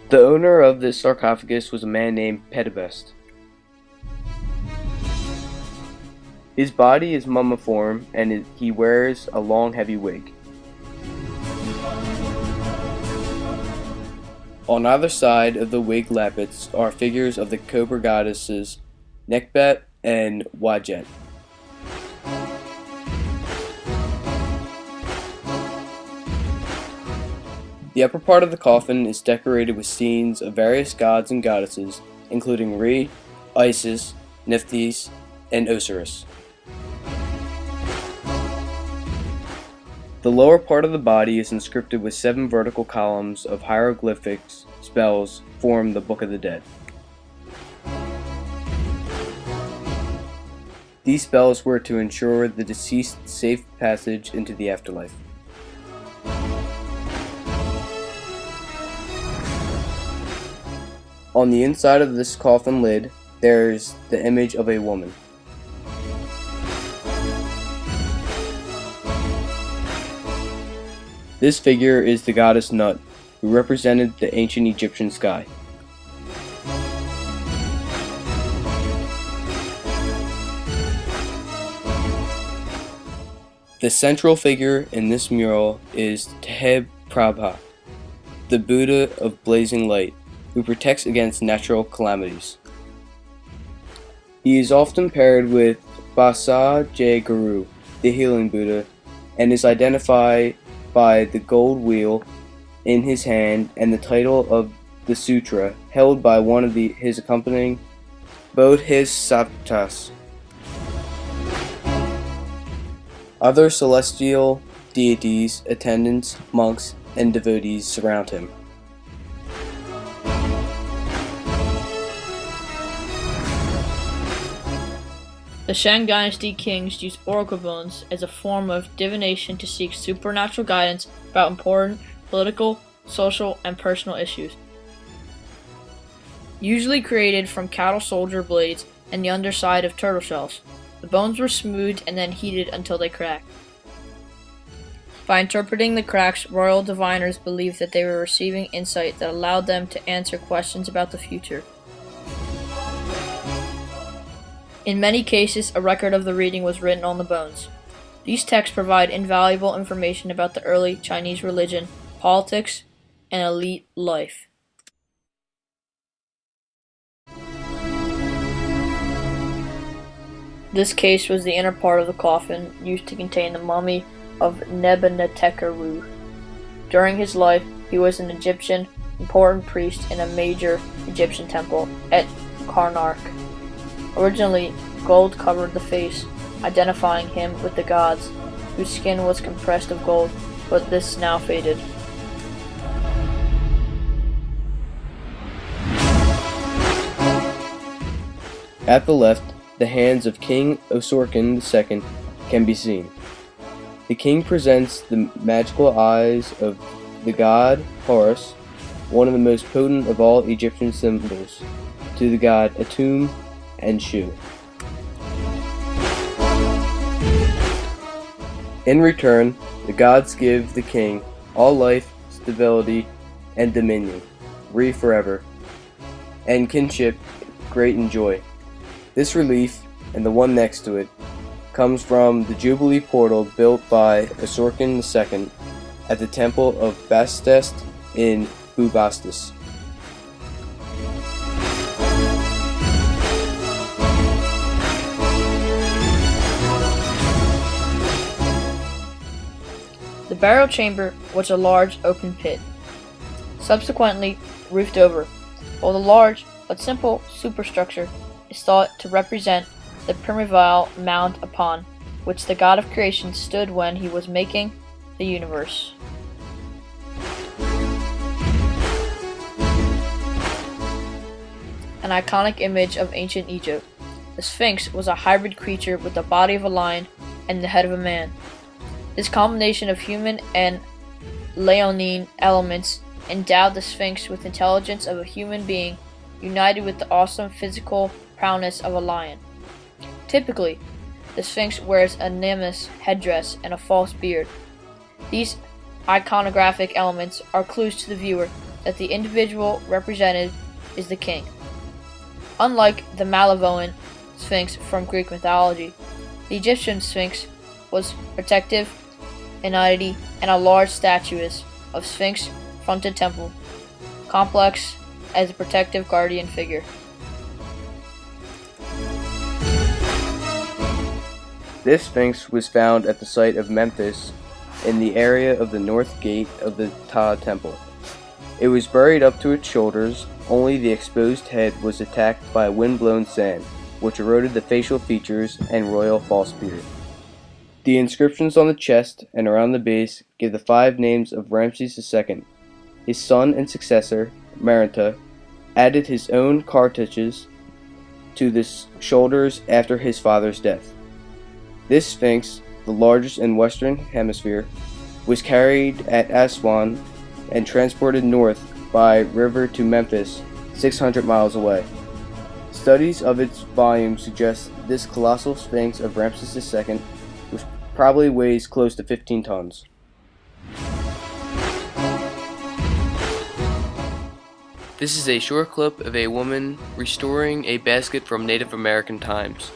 The owner of this sarcophagus was a man named Pedibest. His body is mummiform and he wears a long heavy wig. On either side of the wig lappets are figures of the cobra goddesses Nekbet and Wajet. The upper part of the coffin is decorated with scenes of various gods and goddesses, including Re, Isis, Nephthys, and Osiris. The lower part of the body is inscripted with 7 vertical columns of hieroglyphics spells form the Book of the Dead. These spells were to ensure the deceased safe passage into the afterlife. On the inside of this coffin lid, there's the image of a woman. This figure is the goddess Nut, who represented the ancient Egyptian sky. The central figure in this mural is Teheb Prabha, the Buddha of blazing light, who protects against natural calamities. He is often paired with Basa J. Guru, the healing Buddha, and is identified by the gold wheel in his hand and the title of the sutra held by one of his accompanying Bodhisattvas. Other celestial deities, attendants, monks, and devotees surround him. The Shang Dynasty kings used oracle bones as a form of divination to seek supernatural guidance about important political, social, and personal issues. Usually created from cattle soldier blades and the underside of turtle shells, the bones were smoothed and then heated until they cracked. By interpreting the cracks, royal diviners believed that they were receiving insight that allowed them to answer questions about the future. In many cases, a record of the reading was written on the bones. These texts provide invaluable information about the early Chinese religion, politics, and elite life. This case was the inner part of the coffin used to contain the mummy of Nebuchadnezzar. During his life, he was an important priest in a major Egyptian temple at Karnak. Originally, gold covered the face, identifying him with the gods, whose skin was compressed of gold, but this now faded. At the left, the hands of King Osorkon II can be seen. The king presents the magical eyes of the god Horus, one of the most potent of all Egyptian symbols, to the god Atum and Shu. In return, the gods give the king all life, stability, and dominion, Re forever, and kinship, great and joy. This relief, and the one next to it, comes from the Jubilee portal built by Osorkon II at the temple of Bastest in Bubastis. The burial chamber was a large open pit, subsequently roofed over, while the large but simple superstructure is thought to represent the primeval mound upon which the god of creation stood when he was making the universe. An iconic image of ancient Egypt, the Sphinx was a hybrid creature with the body of a lion and the head of a man. This combination of human and leonine elements endowed the Sphinx with intelligence of a human being united with the awesome physical prowess of a lion. Typically, the Sphinx wears a nemes headdress and a false beard. These iconographic elements are clues to the viewer that the individual represented is the king. Unlike the Malevolent Sphinx from Greek mythology, the Egyptian Sphinx was protective, an entity, and a large statuette of Sphinx-fronted temple, complex as a protective guardian figure. This Sphinx was found at the site of Memphis in the area of the north gate of the Ptah temple. It was buried up to its shoulders, only the exposed head was attacked by wind-blown sand, which eroded the facial features and royal false beard. The inscriptions on the chest and around the base give the 5 names of Ramses II. His son and successor, Marinta, added his own cartouches to the shoulders after his father's death. This Sphinx, the largest in Western Hemisphere, was carried at Aswan and transported north by river to Memphis, 600 miles away. Studies of its volume suggest this colossal Sphinx of Ramses II probably weighs close to 15 tons. This is a short clip of a woman restoring a basket from Native American times.